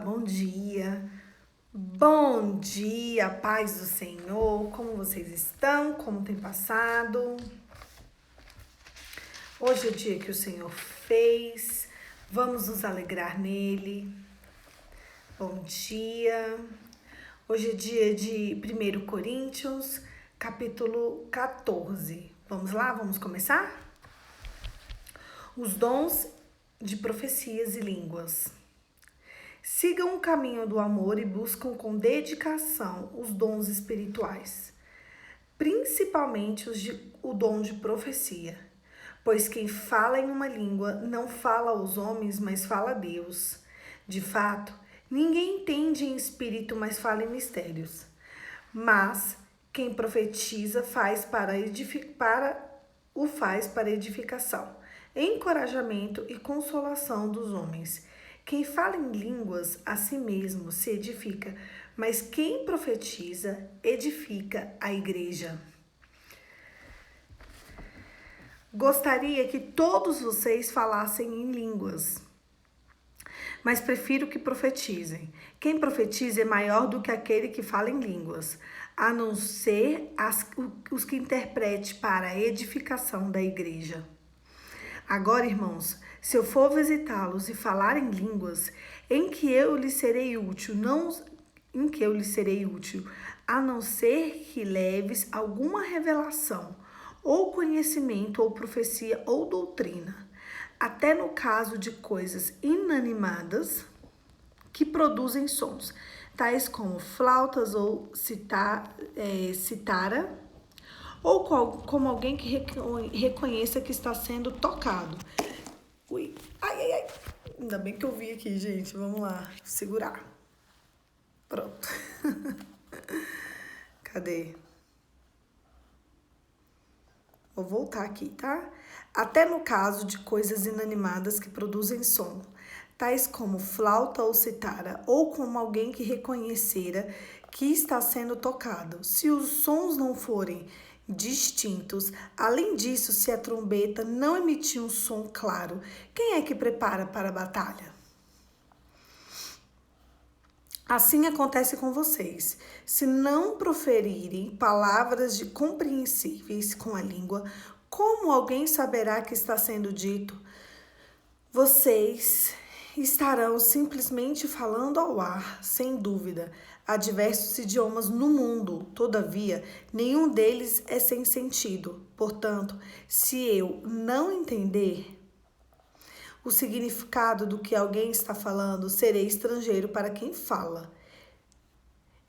bom dia. Bom dia, paz do Senhor. Como vocês estão? Como tem passado? Hoje é o dia que o Senhor fez. Vamos nos alegrar nele. Bom dia. Hoje é dia de 1 Coríntios, capítulo 14. Vamos lá? Vamos começar? Os dons de profecias e línguas. Sigam o caminho do amor e buscam com dedicação os dons espirituais, principalmente o dom de profecia. Pois quem fala em uma língua não fala aos homens, mas fala a Deus. De fato, ninguém entende em espírito, mas fala em mistérios. Mas quem profetiza faz para edificação, encorajamento e consolação dos homens. Quem fala em línguas a si mesmo se edifica, mas quem profetiza edifica a igreja. Gostaria que todos vocês falassem em línguas, mas prefiro que profetizem. Quem profetiza é maior do que aquele que fala em línguas, a não ser os que interprete para a edificação da igreja. Agora, irmãos, se eu for visitá-los e falar em línguas, em que eu lhes serei útil, a não ser que leves alguma revelação, ou conhecimento, ou profecia, ou doutrina, até no caso de coisas inanimadas que produzem sons, tais como flautas ou citara, ou como alguém que reconheça que está sendo tocado. Ui, ai. Ainda bem que eu vi aqui, gente. Vamos lá, segurar. Pronto. Cadê? Vou voltar aqui, tá? Até no caso de coisas inanimadas que produzem som, tais como flauta ou citara, ou como alguém que reconhecera que está sendo tocado. Se os sons não forem distintos, além disso, se a trombeta não emitir um som claro, quem é que prepara para a batalha? Assim acontece com vocês. Se não proferirem palavras compreensíveis com a língua, como alguém saberá que está sendo dito? Vocês estarão simplesmente falando ao ar, sem dúvida. Há diversos idiomas no mundo, todavia, nenhum deles é sem sentido. Portanto, se eu não entender o significado do que alguém está falando, serei estrangeiro para quem fala,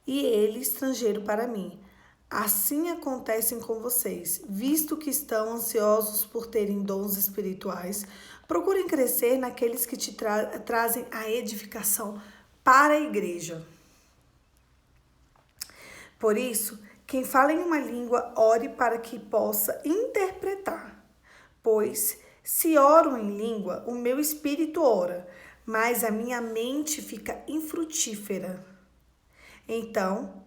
e ele estrangeiro para mim. Assim acontecem com vocês, visto que estão ansiosos por terem dons espirituais, procurem crescer naqueles que te trazem a edificação para a igreja. Por isso, quem fala em uma língua, ore para que possa interpretar. Pois, se oro em língua, o meu espírito ora, mas a minha mente fica infrutífera. Então,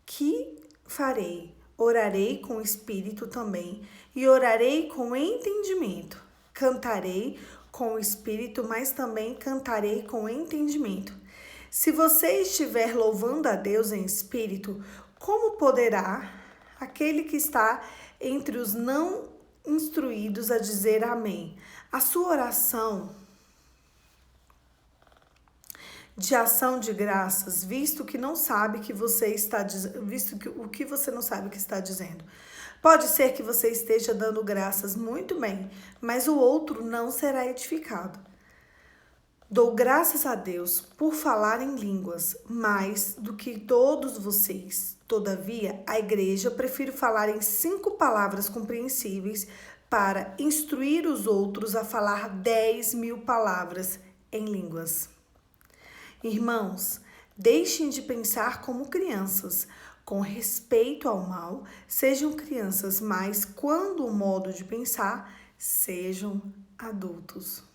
que farei? Orarei com o espírito também, e orarei com entendimento. Cantarei com o espírito, mas também cantarei com entendimento. Se você estiver louvando a Deus em espírito, como poderá aquele que está entre os não instruídos a dizer amém? A sua oração de ação de graças, visto que não sabe que você está visto que o que você não sabe que está dizendo. Pode ser que você esteja dando graças muito bem, mas o outro não será edificado. Dou graças a Deus por falar em línguas mais do que todos vocês. Todavia, a igreja prefere falar em 5 palavras compreensíveis para instruir os outros a falar 10.000 palavras em línguas. Irmãos, deixem de pensar como crianças. Com respeito ao mal, sejam crianças, mas quando o modo de pensar, sejam adultos.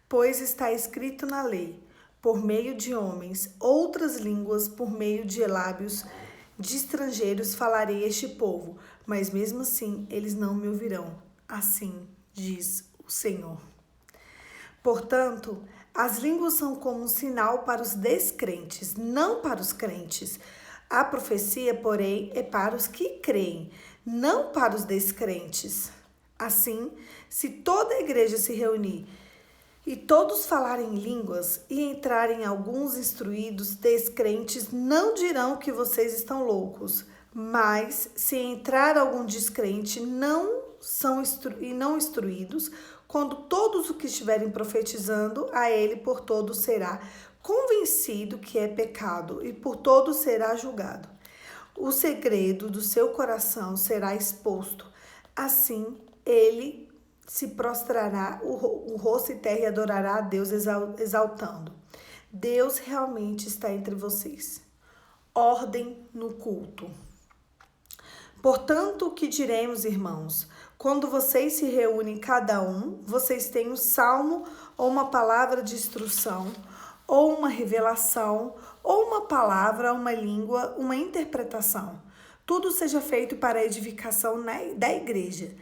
Pois está escrito na lei, por meio de homens, outras línguas, por meio de lábios de estrangeiros falarei a este povo, mas mesmo assim eles não me ouvirão. Assim diz o Senhor. Portanto, As línguas são como um sinal para os descrentes, não para os crentes. A profecia, porém, é para os que creem, não para os descrentes. Assim, se toda a igreja se reunir e todos falarem línguas e entrarem alguns instruídos, descrentes não dirão que vocês estão loucos, mas se entrar algum descrente não instruídos, quando todos os que estiverem profetizando, a ele por todos será convencido que é pecado e por todos será julgado. O segredo do seu coração será exposto. Assim, ele se prostrará o rosto em terra e adorará a Deus exaltando. Deus realmente está entre vocês. Ordem no culto. Portanto, o que diremos, irmãos? Quando vocês se reúnem cada um, vocês têm um salmo ou uma palavra de instrução, ou uma revelação, ou uma palavra, uma língua, uma interpretação. Tudo seja feito para a edificação da igreja.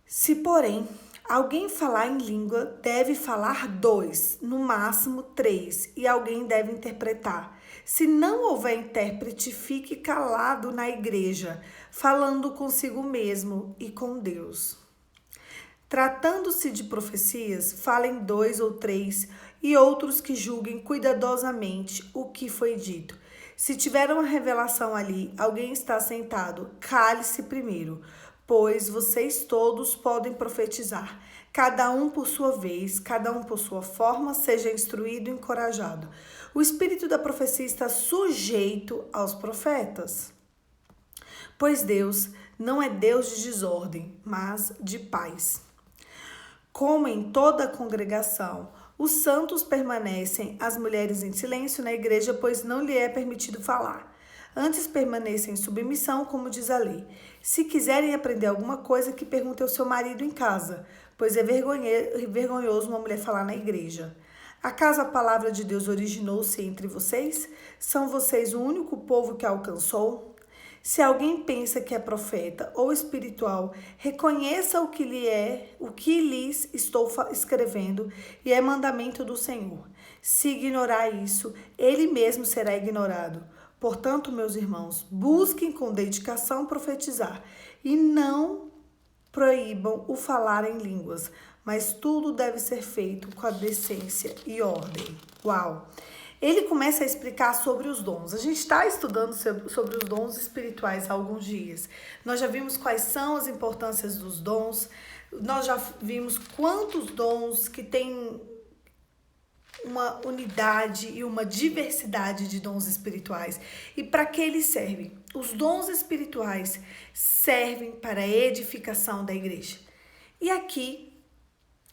Se, porém, alguém falar em língua, deve falar 2, no máximo 3, e alguém deve interpretar. Se não houver intérprete, fique calado na igreja, falando consigo mesmo e com Deus. Tratando-se de profecias, falem 2 ou 3, e outros que julguem cuidadosamente o que foi dito. Se tiver uma revelação ali, alguém está sentado, cale-se primeiro, pois vocês todos podem profetizar, cada um por sua vez, cada um por sua forma, seja instruído e encorajado. O espírito da profecia está sujeito aos profetas, pois Deus não é Deus de desordem, mas de paz. Como em toda a congregação, os santos permanecem, as mulheres em silêncio na igreja, pois não lhe é permitido falar. Antes permaneçam em submissão, como diz a lei. Se quiserem aprender alguma coisa, que perguntem ao seu marido em casa, pois é vergonhoso uma mulher falar na igreja. Acaso a palavra de Deus originou-se entre vocês? São vocês o único povo que a alcançou? Se alguém pensa que é profeta ou espiritual, reconheça o que lhes estou escrevendo e é mandamento do Senhor. Se ignorar isso, ele mesmo será ignorado. Portanto, meus irmãos, busquem com dedicação profetizar e não proíbam o falar em línguas, mas tudo deve ser feito com a decência e ordem. Uau! Ele começa a explicar sobre os dons. A gente está estudando sobre os dons espirituais há alguns dias. Nós já vimos quais são as importâncias dos dons. Nós já vimos quantos dons que têm uma unidade e uma diversidade de dons espirituais. E para que eles servem? Os dons espirituais servem para a edificação da igreja. E aqui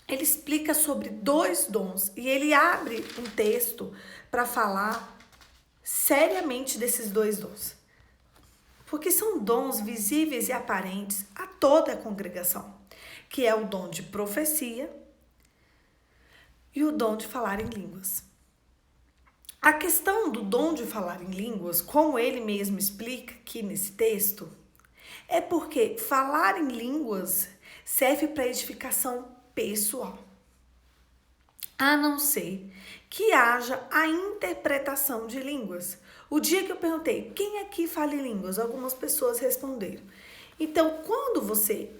ele explica sobre 2 dons e ele abre um texto para falar seriamente desses 2 dons. Porque são dons visíveis e aparentes a toda a congregação, que é o dom de profecia e o dom de falar em línguas. A questão do dom de falar em línguas, como ele mesmo explica aqui nesse texto, é porque falar em línguas serve para edificação pessoal, a não ser que haja a interpretação de línguas. O dia que eu perguntei, quem aqui fala em línguas? Algumas pessoas responderam. Então, quando você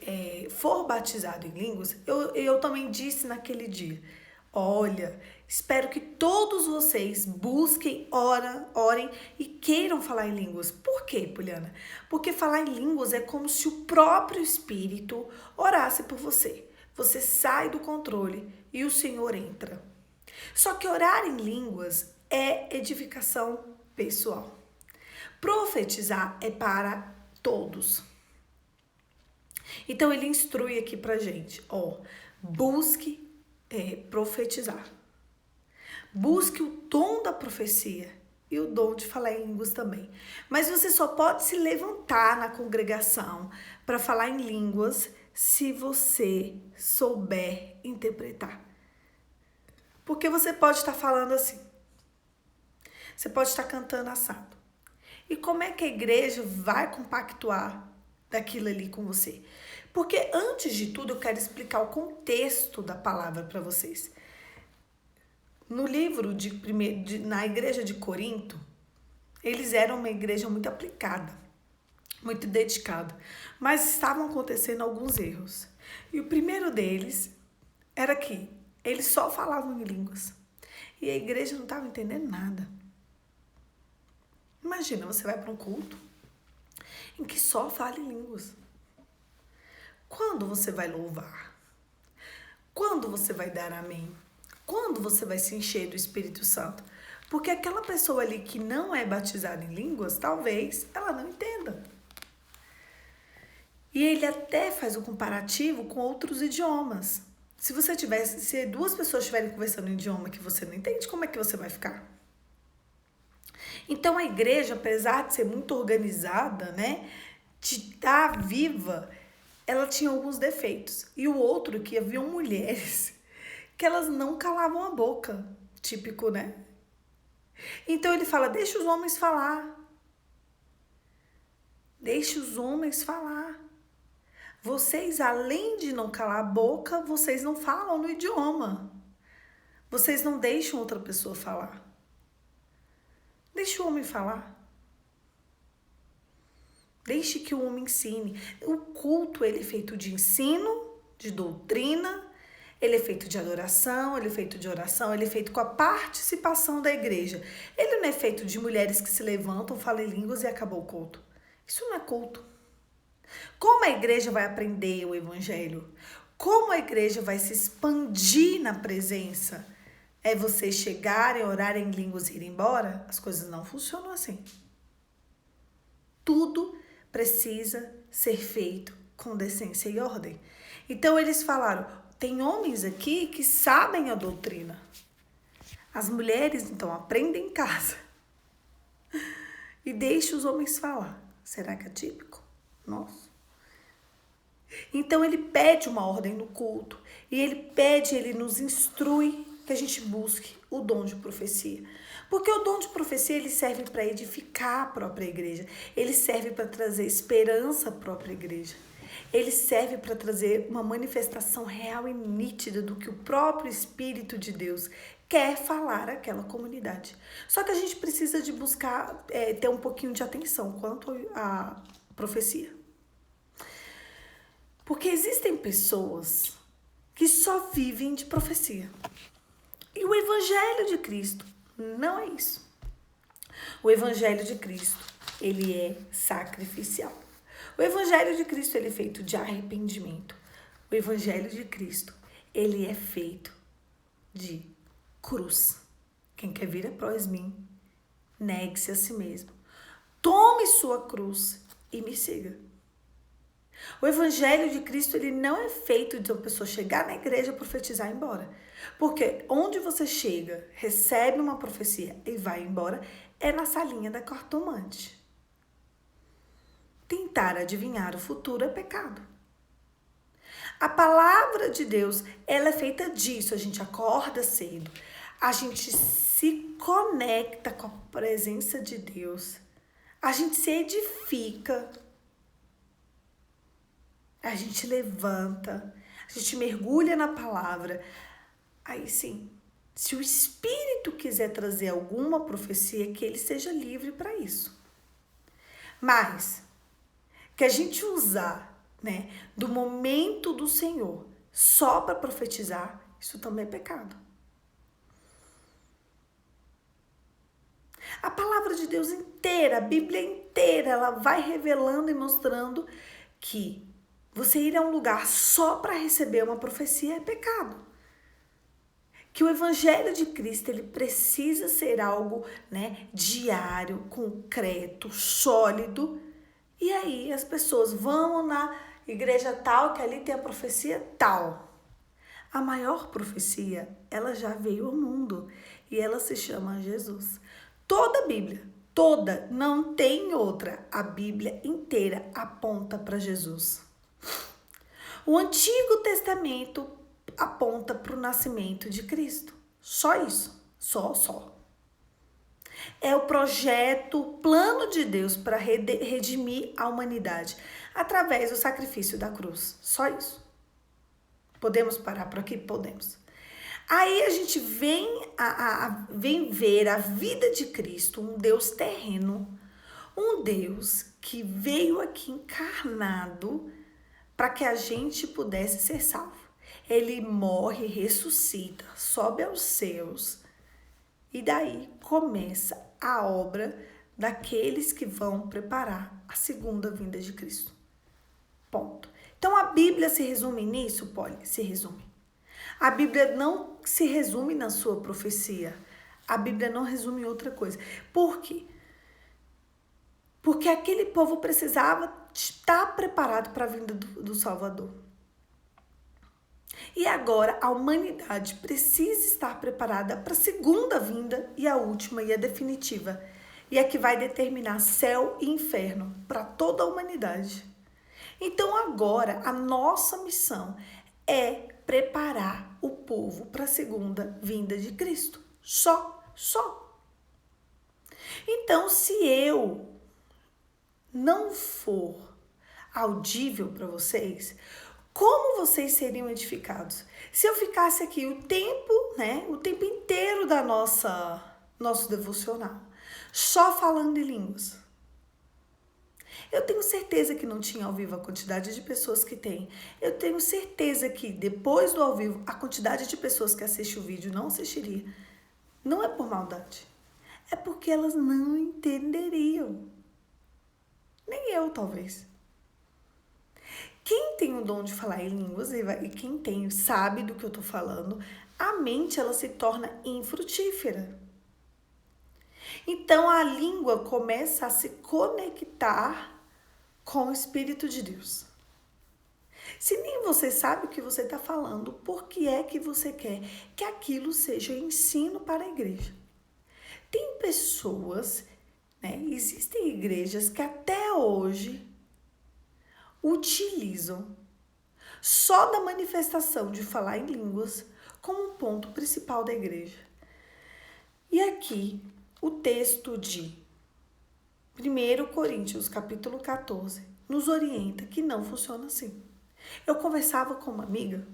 for batizado em línguas, eu também disse naquele dia, olha, espero que todos vocês busquem, orem e queiram falar em línguas. Por quê, Poliana? Porque falar em línguas é como se o próprio Espírito orasse por você. Você sai do controle e o Senhor entra. Só que orar em línguas é edificação pessoal. Profetizar é para todos. Então ele instrui aqui pra gente, busque profetizar. Busque o dom da profecia e o dom de falar em línguas também. Mas você só pode se levantar na congregação para falar em línguas se você souber interpretar. Porque você pode estar falando assim. Você pode estar cantando assado. E como é que a igreja vai compactuar daquilo ali com você? Porque antes de tudo eu quero explicar o contexto da palavra para vocês. No livro na igreja de Corinto, eles eram uma igreja muito aplicada, muito dedicada, mas estavam acontecendo alguns erros. E o primeiro deles era que eles só falavam em línguas e a igreja não estava entendendo nada. Imagina, você vai para um culto em que só fala em línguas. Quando você vai louvar? Quando você vai dar amém? Quando você vai se encher do Espírito Santo? Porque aquela pessoa ali que não é batizada em línguas, talvez ela não entenda. E ele até faz o comparativo com outros idiomas. Se duas pessoas estiverem conversando em um idioma que você não entende, como é que você vai ficar? Então a igreja, apesar de ser muito organizada, né, de estar viva, ela tinha alguns defeitos. E o outro que haviam mulheres que elas não calavam a boca. Típico, né? Então ele fala, deixa os homens falar. Deixa os homens falar. Vocês, além de não calar a boca, vocês não falam no idioma. Vocês não deixam outra pessoa falar. Deixa o homem falar. Deixe que o homem ensine. O culto, ele é feito de ensino, de doutrina, ele é feito de adoração, ele é feito de oração, ele é feito com a participação da igreja. Ele não é feito de mulheres que se levantam, falam em línguas e acabou o culto. Isso não é culto. Como a igreja vai aprender o evangelho? Como a igreja vai se expandir na presença? É vocês chegarem, orarem em línguas e ir embora? As coisas não funcionam assim. Tudo precisa ser feito com decência e ordem. Então eles falaram, tem homens aqui que sabem a doutrina. As mulheres, então, aprendem em casa. E deixa os homens falar. Será que é típico? Nossa. Então ele pede uma ordem no culto. E ele nos instrui que a gente busque o dom de profecia. Porque o dom de profecia, ele serve para edificar a própria igreja. Ele serve para trazer esperança à própria igreja. Ele serve para trazer uma manifestação real e nítida do que o próprio Espírito de Deus quer falar àquela comunidade. Só que a gente precisa de buscar, ter um pouquinho de atenção quanto à profecia. Porque existem pessoas que só vivem de profecia. E o Evangelho de Cristo não é isso. O Evangelho de Cristo, ele é sacrificial. O Evangelho de Cristo, ele é feito de arrependimento. O Evangelho de Cristo, ele é feito de cruz. Quem quer vir após mim, negue-se a si mesmo. Tome sua cruz e me siga. O Evangelho de Cristo, ele não é feito de uma pessoa chegar na igreja, profetizar e ir embora. Porque onde você chega, recebe uma profecia e vai embora, é na salinha da cartomante. Tentar adivinhar o futuro é pecado. A palavra de Deus, ela é feita disso. A gente acorda cedo, a gente se conecta com a presença de Deus, a gente se edifica, a gente levanta, a gente mergulha na palavra. Aí sim, se o Espírito quiser trazer alguma profecia, que ele seja livre para isso. Mas que a gente usar, né, do momento do Senhor só para profetizar, isso também é pecado. A palavra de Deus inteira, a Bíblia inteira, ela vai revelando e mostrando que você ir a um lugar só para receber uma profecia é pecado. Que o Evangelho de Cristo, ele precisa ser algo, né, diário, concreto, sólido. E aí as pessoas vão na igreja tal, que ali tem a profecia tal. A maior profecia, ela já veio ao mundo e ela se chama Jesus. Toda a Bíblia, toda, não tem outra. A Bíblia inteira aponta para Jesus. O Antigo Testamento aponta para o nascimento de Cristo. Só isso. Só. É o projeto, o plano de Deus para redimir a humanidade através do sacrifício da cruz. Só isso. Podemos parar por aqui? Podemos. Aí a gente vem ver a vida de Cristo, um Deus terreno, um Deus que veio aqui encarnado para que a gente pudesse ser salvo. Ele morre, ressuscita, sobe aos céus e daí começa a obra daqueles que vão preparar a segunda vinda de Cristo. Ponto. Então a Bíblia se resume nisso, Polly? Se resume. A Bíblia não se resume na sua profecia. A Bíblia não resume em outra coisa. Por quê? Porque aquele povo precisava estar preparado para a vinda do Salvador. E agora a humanidade precisa estar preparada para a segunda vinda e a última e a definitiva. E a que vai determinar céu e inferno para toda a humanidade. Então agora a nossa missão é preparar o povo para a segunda vinda de Cristo. Só. Então, se eu não for audível para vocês, como vocês seriam edificados? Se eu ficasse aqui o tempo inteiro da nosso devocional, só falando em línguas. Eu tenho certeza que não tinha ao vivo a quantidade de pessoas que tem. Eu tenho certeza que depois do ao vivo, a quantidade de pessoas que assiste o vídeo não assistiria. Não é por maldade. É porque elas não entenderiam. Nem eu, talvez. Quem tem o dom de falar em línguas e quem tem sabe do que eu tô falando, a mente ela se torna infrutífera. Então a língua começa a se conectar com o Espírito de Deus. Se nem você sabe o que você está falando, por que é que você quer que aquilo seja ensino para a igreja? Tem pessoas, existem igrejas que até hoje utilizam só da manifestação de falar em línguas como um ponto principal da igreja. E aqui o texto de 1 Coríntios, capítulo 14, nos orienta que não funciona assim. Eu conversava com uma amiga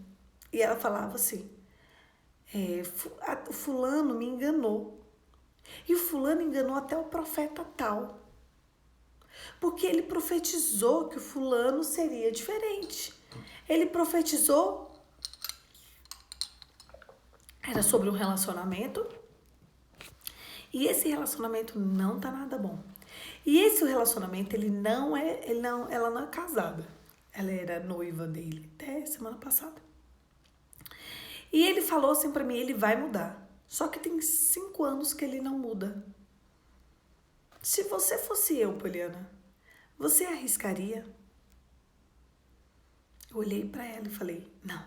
e ela falava assim, o fulano me enganou. E o fulano enganou até o profeta tal. Porque ele profetizou que o fulano seria diferente. Ele profetizou, era sobre um relacionamento, e esse relacionamento não tá nada bom. E esse relacionamento, ela não é casada. Ela era noiva dele até semana passada. E ele falou assim pra mim, ele vai mudar. Só que tem 5 anos que ele não muda. Se você fosse eu, Poliana, você arriscaria? Eu olhei pra ela e falei, não.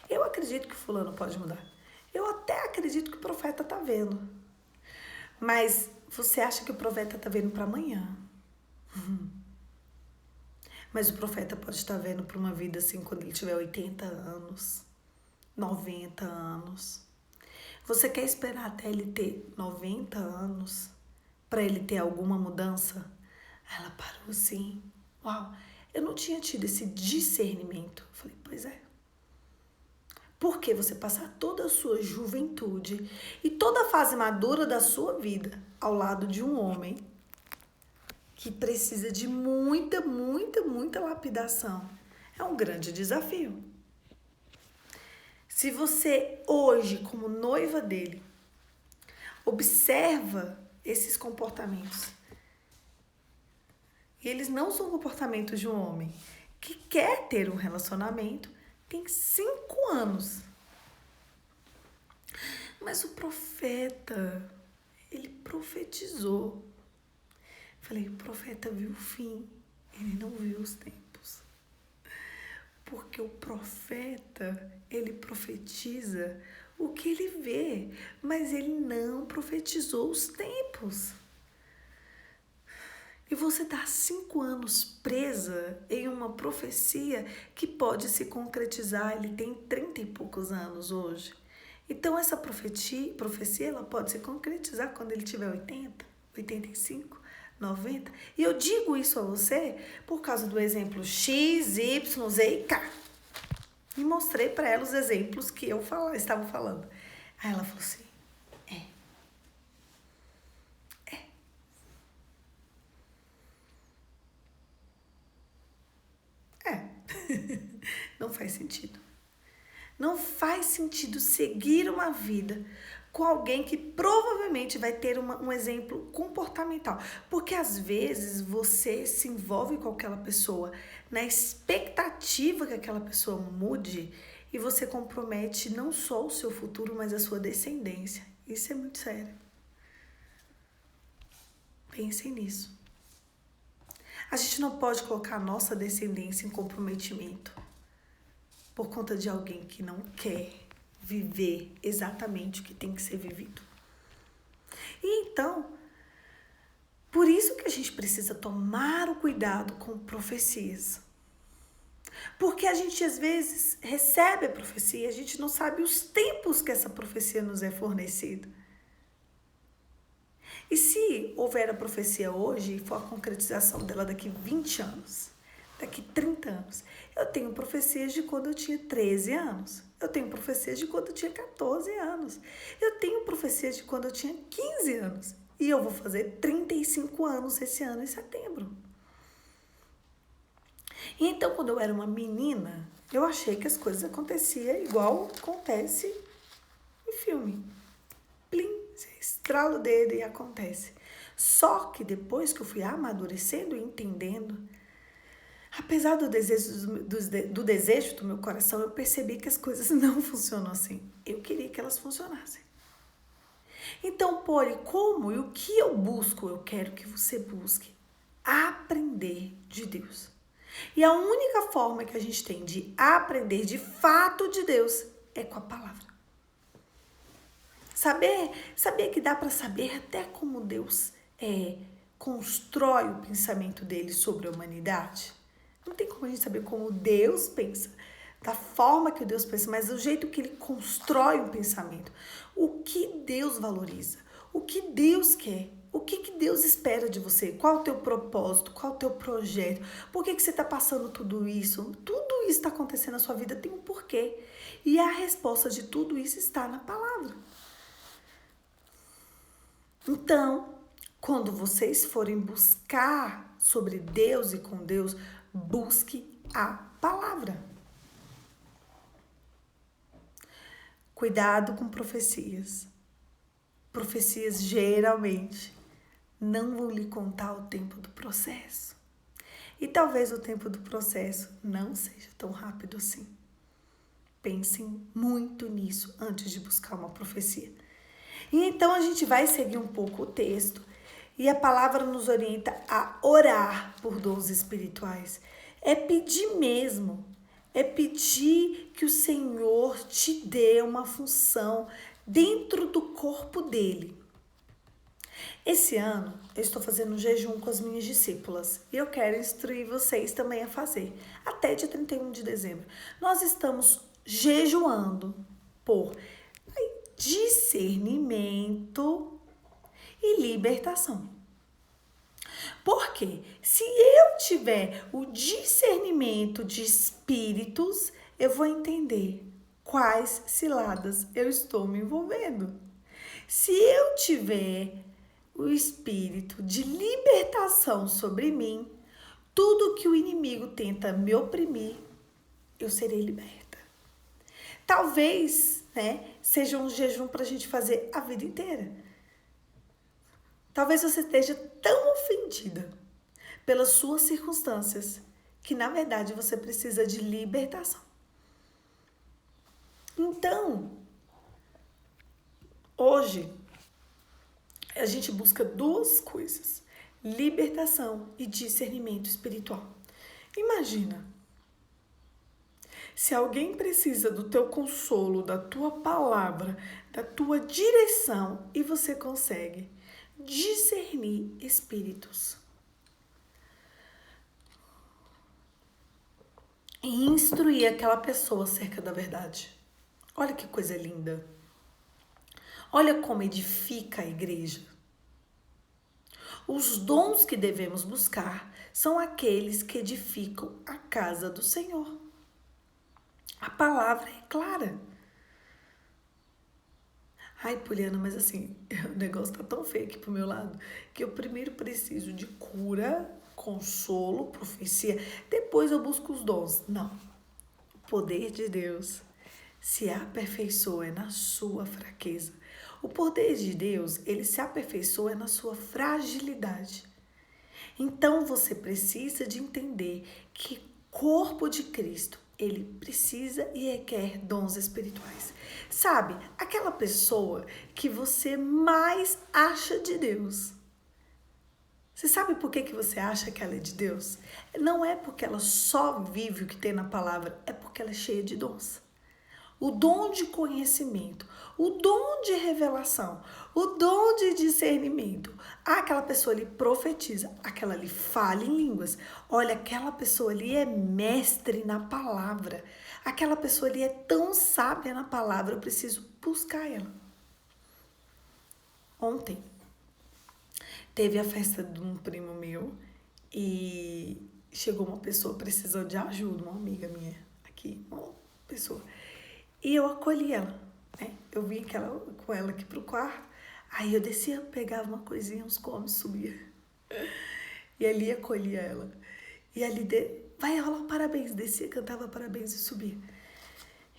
Eu acredito que fulano pode mudar. Eu até acredito que o profeta tá vendo. Mas você acha que o profeta tá vendo para amanhã? Mas o profeta pode estar vendo para uma vida assim quando ele tiver 80 anos, 90 anos. Você quer esperar até ele ter 90 anos para ele ter alguma mudança? Ela parou assim. Uau, eu não tinha tido esse discernimento. Eu falei, pois é. Porque você passar toda a sua juventude e toda a fase madura da sua vida ao lado de um homem que precisa de muita lapidação é um grande desafio. Se você hoje, como noiva dele, observa esses comportamentos, e eles não são comportamentos de um homem que quer ter um relacionamento, tem 5 anos. Mas o profeta, ele profetizou. Falei, o profeta viu o fim, ele não viu os tempos. Porque o profeta, ele profetiza o que ele vê, mas ele não profetizou os tempos. E você está 5 anos presa em uma profecia que pode se concretizar. Ele tem 30 e poucos anos hoje. Então, essa profecia ela pode se concretizar quando ele tiver 80, 85, 90. E eu digo isso a você por causa do exemplo X, Y, Z e K. E mostrei para ela os exemplos que eu estava falando. Aí ela falou assim, é. Não faz sentido. Não faz sentido seguir uma vida com alguém que provavelmente vai ter um exemplo comportamental. Porque às vezes você se envolve com aquela pessoa na expectativa que aquela pessoa mude e você compromete não só o seu futuro, mas a sua descendência. Isso é muito sério. Pensem nisso. A gente não pode colocar a nossa descendência em comprometimento por conta de alguém que não quer viver exatamente o que tem que ser vivido. E então, por isso que a gente precisa tomar o cuidado com profecias. Porque a gente às vezes recebe a profecia, a gente não sabe os tempos que essa profecia nos é fornecida. E se houver a profecia hoje e for a concretização dela daqui 20 anos, daqui 30 anos, eu tenho profecias de quando eu tinha 13 anos, eu tenho profecias de quando eu tinha 14 anos, eu tenho profecias de quando eu tinha 15 anos e eu vou fazer 35 anos esse ano em setembro. E então, quando eu era uma menina, eu achei que as coisas aconteciam igual acontece em filme. Plim, você estrala o dedo e acontece. Só que depois que eu fui amadurecendo e entendendo, apesar do desejo do meu coração, eu percebi que as coisas não funcionam assim. Eu queria que elas funcionassem. Então, Poli, como e o que eu busco? Eu quero que você busque aprender de Deus. E a única forma que a gente tem de aprender de fato de Deus é com a palavra. Saber que dá para saber até como Deus constrói o pensamento dele sobre a humanidade. Não tem como a gente saber como Deus pensa, da forma que Deus pensa, mas do jeito que ele constrói um pensamento. O que Deus valoriza, o que Deus quer, o que Deus espera de você, qual o teu propósito, qual o teu projeto, por que você está passando tudo isso? Tudo isso está acontecendo na sua vida, tem um porquê. E a resposta de tudo isso está na palavra. Então, quando vocês forem buscar sobre Deus e com Deus, busque a palavra. Cuidado com profecias. Profecias geralmente não vão lhe contar o tempo do processo. E talvez o tempo do processo não seja tão rápido assim. Pensem muito nisso antes de buscar uma profecia. E então a gente vai seguir um pouco o texto e a palavra nos orienta a orar por dons espirituais. É pedir mesmo, é pedir que o Senhor te dê uma função dentro do corpo dele. Esse ano eu estou fazendo um jejum com as minhas discípulas e eu quero instruir vocês também a fazer, até dia 31 de dezembro. Nós estamos jejuando por discernimento e libertação. Porque se eu tiver o discernimento de espíritos, eu vou entender quais ciladas eu estou me envolvendo. Se eu tiver o espírito de libertação sobre mim, tudo que o inimigo tenta me oprimir, eu serei liberta. Talvez, seja um jejum para a gente fazer a vida inteira. Talvez você esteja tão ofendida pelas suas circunstâncias que, na verdade, você precisa de libertação. Então, hoje, a gente busca duas coisas: libertação e discernimento espiritual. Imagina, se alguém precisa do teu consolo, da tua palavra, da tua direção e você consegue discernir espíritos e instruir aquela pessoa acerca da verdade. Olha que coisa linda. Olha como edifica a igreja. Os dons que devemos buscar são aqueles que edificam a casa do Senhor. A palavra é clara. Ai, Poliana, mas assim, o negócio tá tão feio aqui pro meu lado que eu primeiro preciso de cura, consolo, profecia, depois eu busco os dons. Não. O poder de Deus se aperfeiçoa na sua fraqueza. O poder de Deus, ele se aperfeiçoa na sua fragilidade. Então você precisa de entender que corpo de Cristo, ele precisa e requer dons espirituais. Sabe, aquela pessoa que você mais acha de Deus. Você sabe por que você acha que ela é de Deus? Não é porque ela só vive o que tem na palavra, é porque ela é cheia de dons. O dom de conhecimento, o dom de revelação, o dom de discernimento. Aquela pessoa ali profetiza, aquela ali fala em línguas. Olha, aquela pessoa ali é mestre na palavra. Aquela pessoa ali é tão sábia na palavra, eu preciso buscar ela. Ontem teve a festa de um primo meu e chegou uma pessoa precisando de ajuda, uma amiga minha aqui, uma pessoa. E eu acolhi ela, né? Eu vim com ela aqui pro quarto, aí eu descia, pegava uma coisinha, uns comes, subia. E ali acolhia ela. E ali, vai rolar um parabéns, descia, cantava parabéns e subia.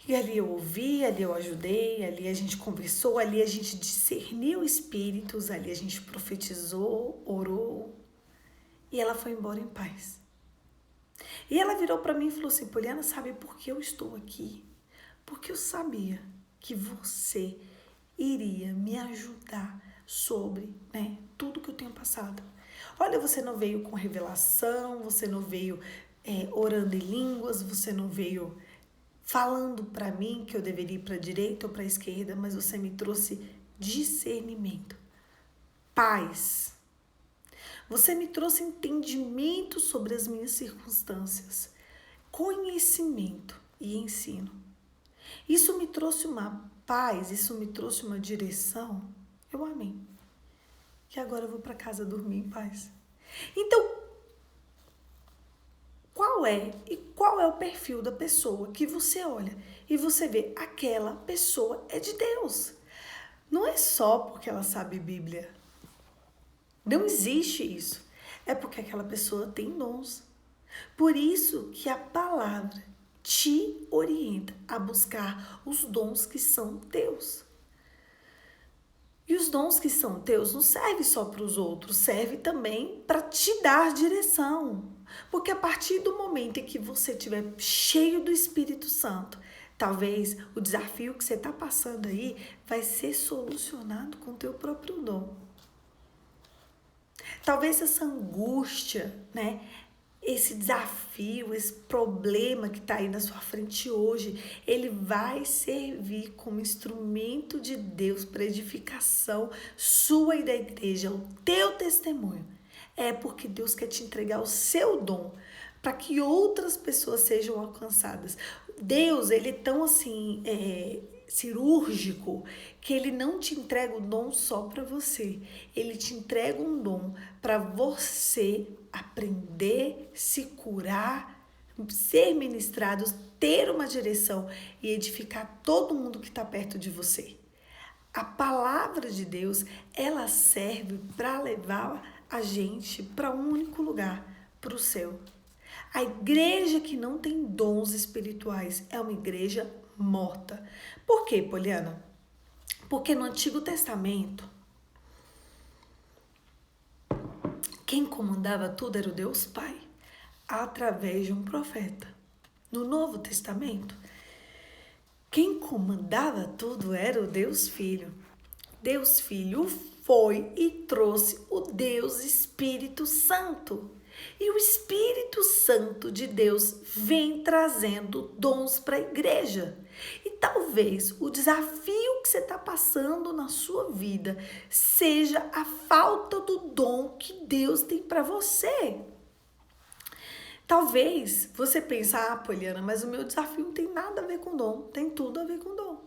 E ali eu ouvi, ali eu ajudei, ali a gente conversou, ali a gente discerniu espíritos, ali a gente profetizou, orou. E ela foi embora em paz. E ela virou para mim e falou assim, Poliana, sabe por que eu estou aqui? Porque eu sabia que você iria me ajudar sobre, né, tudo que eu tenho passado. Olha, você não veio com revelação, você não veio orando em línguas, você não veio falando para mim que eu deveria ir para a direita ou para a esquerda, mas você me trouxe discernimento, paz. Você me trouxe entendimento sobre as minhas circunstâncias, conhecimento e ensino. Isso me trouxe uma paz, isso me trouxe uma direção. Eu amei. Que agora eu vou para casa dormir em paz. Então, qual é o perfil da pessoa que você olha e você vê aquela pessoa é de Deus? Não é só porque ela sabe Bíblia. Não existe isso. É porque aquela pessoa tem dons. Por isso que a palavra te orienta a buscar os dons que são teus. E os dons que são teus não servem só para os outros, serve também para te dar direção. Porque a partir do momento em que você estiver cheio do Espírito Santo, talvez o desafio que você está passando aí vai ser solucionado com o teu próprio dom. Talvez essa angústia, né? Esse desafio, esse problema que está aí na sua frente hoje, ele vai servir como instrumento de Deus para edificação sua e da igreja, o teu testemunho. É porque Deus quer te entregar o seu dom para que outras pessoas sejam alcançadas. Deus, ele é tão assim, cirúrgico, que ele não te entrega o dom só para você. Ele te entrega um dom para você aprender, se curar, ser ministrado, ter uma direção e edificar todo mundo que está perto de você. A palavra de Deus, ela serve para levar a gente para um único lugar, para o céu. A igreja que não tem dons espirituais é uma igreja morta. Por quê, Poliana? Porque no Antigo Testamento, quem comandava tudo era o Deus Pai, através de um profeta. No Novo Testamento, quem comandava tudo era o Deus Filho. Deus Filho foi e trouxe o Deus Espírito Santo. E o Espírito Santo de Deus vem trazendo dons para a igreja. E talvez o desafio que você está passando na sua vida seja a falta do dom que Deus tem para você. Talvez você pense, Poliana, mas o meu desafio não tem nada a ver com dom, tem tudo a ver com dom.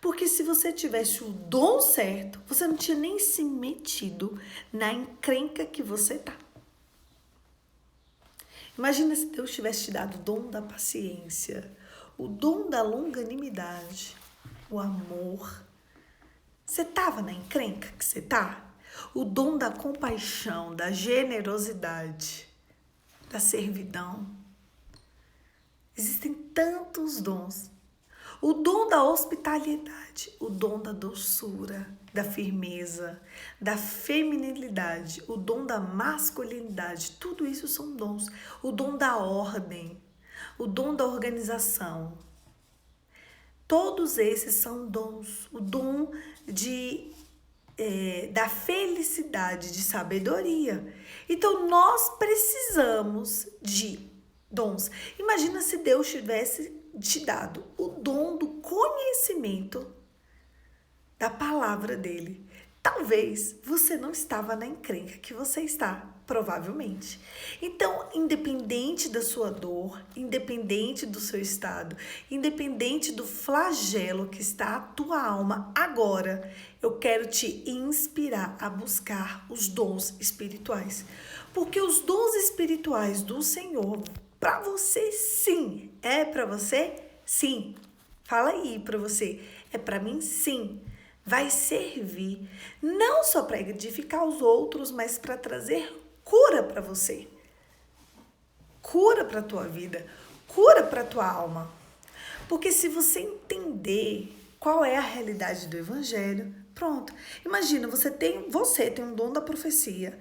Porque se você tivesse o dom certo, você não tinha nem se metido na encrenca que você está. Imagina se Deus tivesse te dado o dom da paciência, o dom da longanimidade, o amor. Você estava na encrenca que você tá? O dom da compaixão, da generosidade, da servidão. Existem tantos dons. O dom da hospitalidade, o dom da doçura, da firmeza, da feminilidade, o dom da masculinidade, tudo isso são dons. O dom da ordem, o dom da organização. Todos esses são dons. O dom da felicidade, de sabedoria. Então, nós precisamos de dons. Imagina se Deus tivesse te dado o dom do conhecimento da palavra dele. Talvez você não estava na encrenca que você está, provavelmente. Então, independente da sua dor, independente do seu estado, independente do flagelo que está a tua alma agora, eu quero te inspirar a buscar os dons espirituais. Porque os dons espirituais do Senhor, para você sim. É para você? Sim. Fala aí para você. É para mim? Sim. Vai servir não só para edificar os outros, mas para trazer cura para você. Cura para a tua vida, cura para a tua alma. Porque se você entender qual é a realidade do evangelho, pronto. Imagina, você tem um dom da profecia.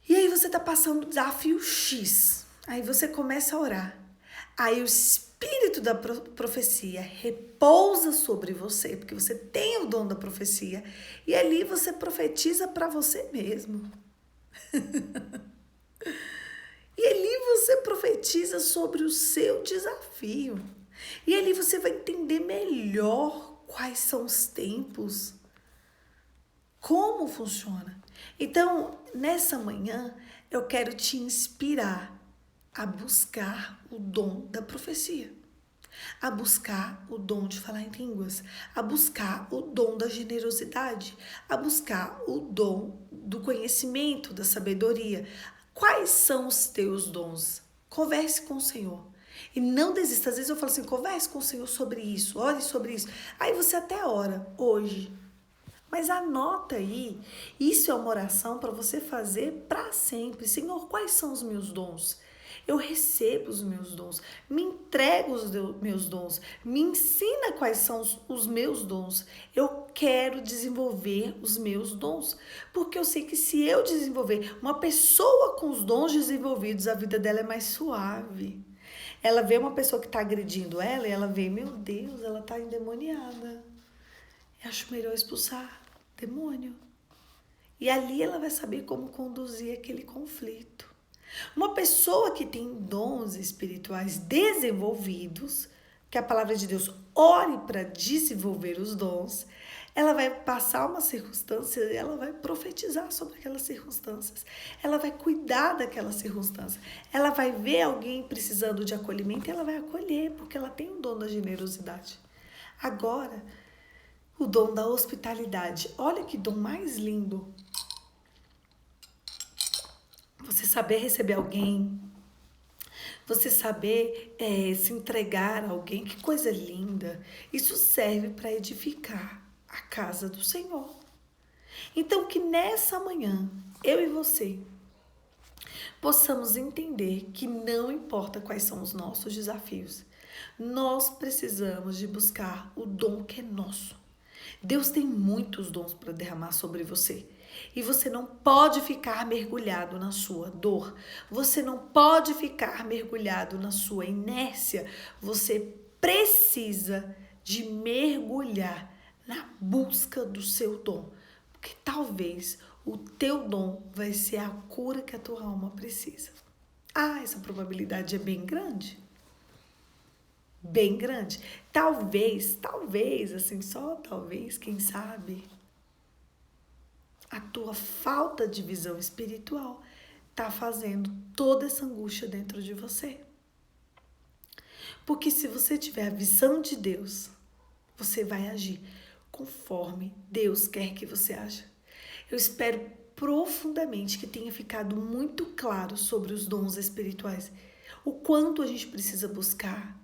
E aí você está passando o desafio X. Aí você começa a orar. Aí o espírito da profecia repousa sobre você, porque você tem o dom da profecia. E ali você profetiza para você mesmo. E ali você profetiza sobre o seu desafio. E ali você vai entender melhor quais são os tempos, como funciona. Então, nessa manhã, eu quero te inspirar a buscar o dom da profecia, a buscar o dom de falar em línguas, a buscar o dom da generosidade, a buscar o dom do conhecimento, da sabedoria. Quais são os teus dons? Converse com o Senhor. E não desista. Às vezes eu falo assim, converse com o Senhor sobre isso, ore sobre isso. Aí você até ora hoje. Mas anota aí, isso é uma oração para você fazer para sempre. Senhor, quais são os meus dons? Eu recebo os meus dons, me entrego os meus dons, me ensina quais são os meus dons. Eu quero desenvolver os meus dons, porque eu sei que se eu desenvolver, uma pessoa com os dons desenvolvidos, a vida dela é mais suave. Ela vê uma pessoa que está agredindo ela e ela vê, meu Deus, ela está endemoniada. Eu acho melhor expulsar demônio. E ali ela vai saber como conduzir aquele conflito. Uma pessoa que tem dons espirituais desenvolvidos, que a palavra de Deus ore para desenvolver os dons, ela vai passar uma circunstância e ela vai profetizar sobre aquelas circunstâncias. Ela vai cuidar daquela circunstância. Ela vai ver alguém precisando de acolhimento e ela vai acolher, porque ela tem o dom da generosidade. Agora, o dom da hospitalidade. Olha que dom mais lindo. Você saber receber alguém, você saber se entregar a alguém, que coisa linda. Isso serve para edificar a casa do Senhor. Então, que nessa manhã, eu e você, possamos entender que não importa quais são os nossos desafios, nós precisamos de buscar o dom que é nosso. Deus tem muitos dons para derramar sobre você. E você não pode ficar mergulhado na sua dor. Você não pode ficar mergulhado na sua inércia. Você precisa de mergulhar na busca do seu dom. Porque talvez o teu dom vai ser a cura que a tua alma precisa. Ah, essa probabilidade é bem grande. Bem grande. Talvez, assim, só talvez, quem sabe, a tua falta de visão espiritual está fazendo toda essa angústia dentro de você. Porque se você tiver a visão de Deus, você vai agir conforme Deus quer que você haja. Eu espero profundamente que tenha ficado muito claro sobre os dons espirituais. O quanto a gente precisa buscar.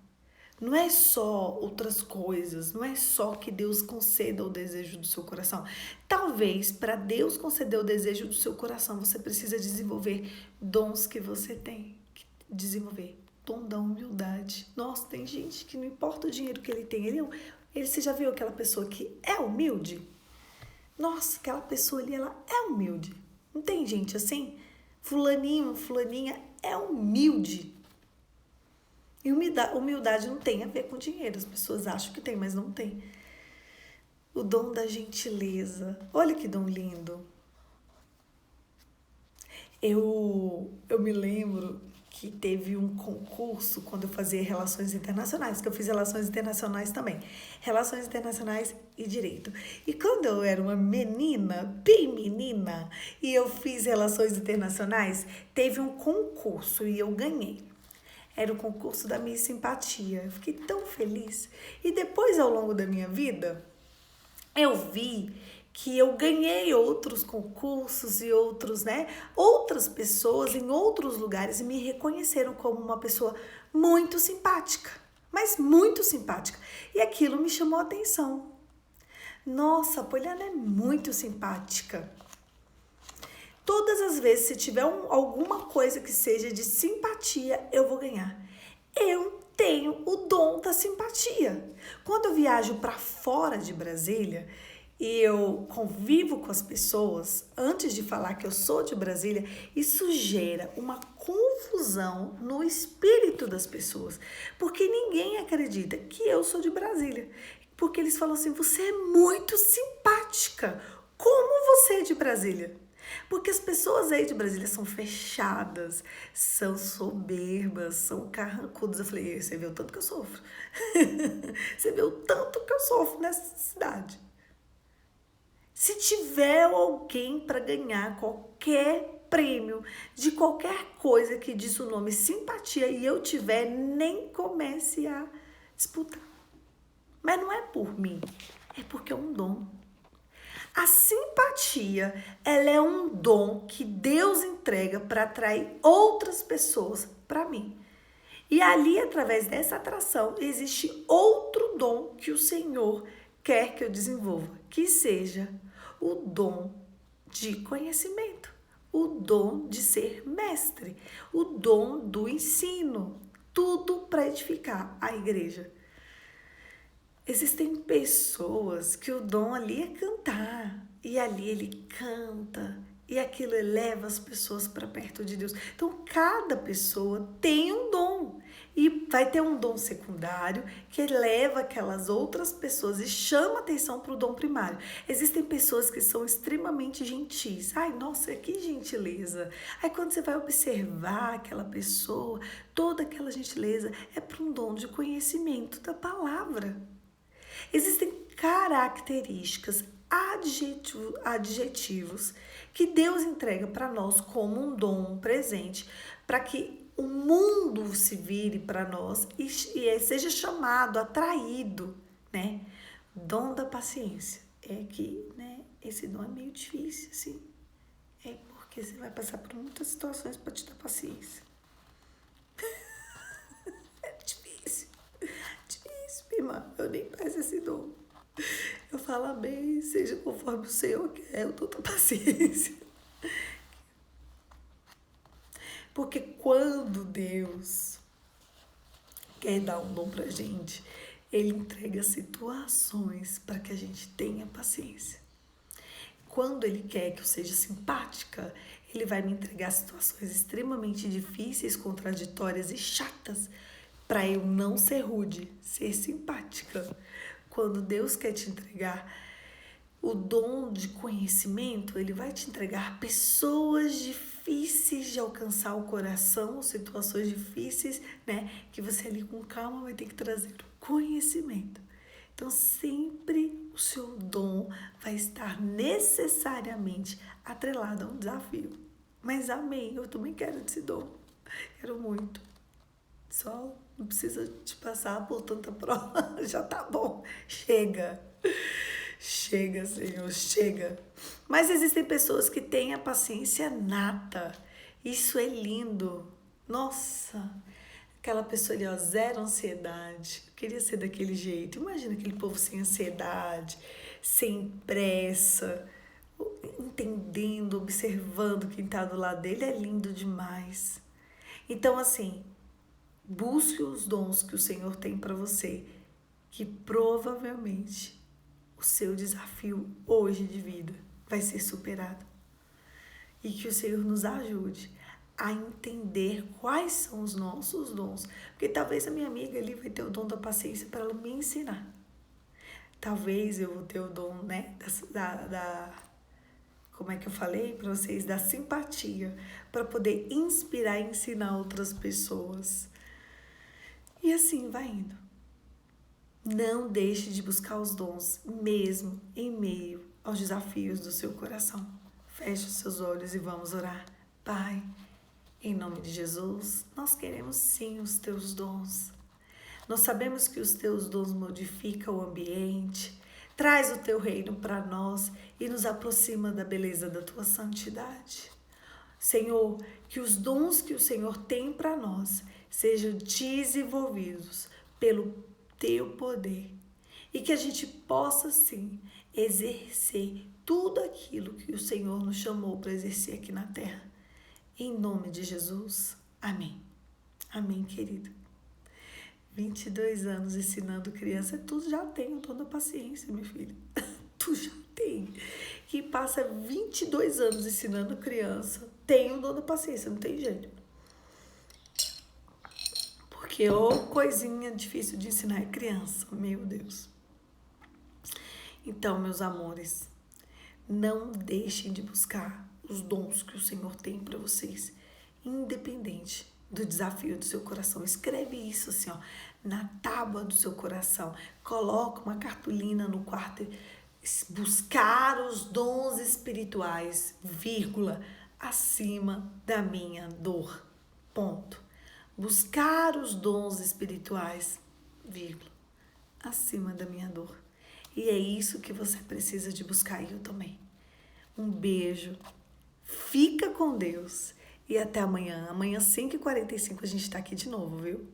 Não é só outras coisas, não é só que Deus conceda o desejo do seu coração. Talvez para Deus conceder o desejo do seu coração, você precisa desenvolver dons que você tem. Desenvolver dom da humildade. Nossa, tem gente que não importa o dinheiro que ele tem, você já viu aquela pessoa que é humilde? Nossa, aquela pessoa ali, ela é humilde. Não tem gente assim? Fulaninho, fulaninha é humilde. E humildade não tem a ver com dinheiro. As pessoas acham que tem, mas não tem. O dom da gentileza. Olha que dom lindo. Eu me lembro que teve um concurso quando eu fazia relações internacionais, que eu fiz relações internacionais também. Relações internacionais e direito. E quando eu era uma menina, bem menina, e eu fiz relações internacionais, teve um concurso e eu ganhei. Era o concurso da Miss Simpatia. Eu fiquei tão feliz. E depois, ao longo da minha vida, eu vi que eu ganhei outros concursos e outras pessoas em outros lugares me reconheceram como uma pessoa muito simpática, mas muito simpática. E aquilo me chamou a atenção. Nossa, a Poliana é muito simpática. Todas as vezes, se tiver alguma coisa que seja de simpatia, eu vou ganhar. Eu tenho o dom da simpatia. Quando eu viajo para fora de Brasília e eu convivo com as pessoas, antes de falar que eu sou de Brasília, isso gera uma confusão no espírito das pessoas. Porque ninguém acredita que eu sou de Brasília. Porque eles falam assim, você é muito simpática. Como você é de Brasília? Porque as pessoas aí de Brasília são fechadas, são soberbas, são carrancudas. Eu falei, você vê o tanto que eu sofro. Você vê o tanto que eu sofro nessa cidade. Se tiver alguém para ganhar qualquer prêmio de qualquer coisa que diz o nome simpatia e eu tiver, nem comece a disputar. Mas não é por mim, é porque é um dom. A simpatia, ela é um dom que Deus entrega para atrair outras pessoas para mim. E ali, através dessa atração, existe outro dom que o Senhor quer que eu desenvolva, que seja o dom de conhecimento, o dom de ser mestre, o dom do ensino, tudo para edificar a igreja. Existem pessoas que o dom ali é cantar, e ali ele canta, e aquilo eleva as pessoas para perto de Deus. Então, cada pessoa tem um dom, e vai ter um dom secundário que eleva aquelas outras pessoas e chama atenção para o dom primário. Existem pessoas que são extremamente gentis. Ai, nossa, que gentileza. Aí, quando você vai observar aquela pessoa, toda aquela gentileza é para um dom de conhecimento da palavra. Existem características, adjetivos que Deus entrega para nós como um dom, um presente, para que o mundo se vire para nós e seja chamado, atraído, né? Dom da paciência. É que, né, esse dom é meio difícil, assim. É porque você vai passar por muitas situações para te dar paciência. Irmã, eu nem peço esse dom. Eu falo amém, seja conforme o Senhor quer, eu dou paciência. Porque quando Deus quer dar um dom pra gente, Ele entrega situações para que a gente tenha paciência. Quando Ele quer que eu seja simpática, Ele vai me entregar situações extremamente difíceis, contraditórias e chatas, para eu não ser rude, ser simpática. Quando Deus quer te entregar o dom de conhecimento, Ele vai te entregar pessoas difíceis de alcançar o coração, situações difíceis, né? Que você ali com calma vai ter que trazer o conhecimento. Então, sempre o seu dom vai estar necessariamente atrelado a um desafio. Mas amém, eu também quero esse dom. Quero muito. Só não precisa te passar por tanta prova, já tá bom. Chega. Chega, Senhor, chega. Mas existem pessoas que têm a paciência nata. Isso é lindo. Nossa, Aquela pessoa ali, ó, zero ansiedade. Eu queria ser daquele jeito. Imagina aquele povo sem ansiedade, sem pressa, entendendo, observando quem está do lado dele. É lindo demais. Então, assim, busque os dons que o Senhor tem para você, que provavelmente o seu desafio hoje de vida vai ser superado. E que o Senhor nos ajude a entender quais são os nossos dons. Porque talvez a minha amiga ali vai ter o dom da paciência para ela me ensinar. Talvez eu vou ter o dom, né, como é que eu falei para vocês? Da simpatia, para poder inspirar e ensinar outras pessoas. E assim vai indo. Não deixe de buscar os dons, mesmo em meio aos desafios do seu coração. Feche os seus olhos e vamos orar. Pai, em nome de Jesus, nós queremos sim os teus dons. Nós sabemos que os teus dons modificam o ambiente, traz o teu reino para nós e nos aproxima da beleza da tua santidade. Senhor, que os dons que o Senhor tem para nós sejam desenvolvidos pelo teu poder e que a gente possa sim exercer tudo aquilo que o Senhor nos chamou para exercer aqui na terra. Em nome de Jesus, amém. Amém, querido. 22 anos ensinando criança, tu já tem o dom da paciência, minha filha. Tu já tem. Quem passa 22 anos ensinando criança tem o dom da paciência, não tem jeito. Porque coisinha difícil de ensinar é criança, meu Deus. Então, meus amores, não deixem de buscar os dons que o Senhor tem para vocês, independente do desafio do seu coração. Escreve isso assim, ó, na tábua do seu coração. Coloca uma cartolina no quarto. Buscar os dons espirituais, vírgula, acima da minha dor. Ponto. Buscar os dons espirituais, vírgula, acima da minha dor. E é isso que você precisa de buscar, e eu também. Um beijo. Fica com Deus. E até amanhã. Amanhã, 5h45, a gente tá aqui de novo, viu?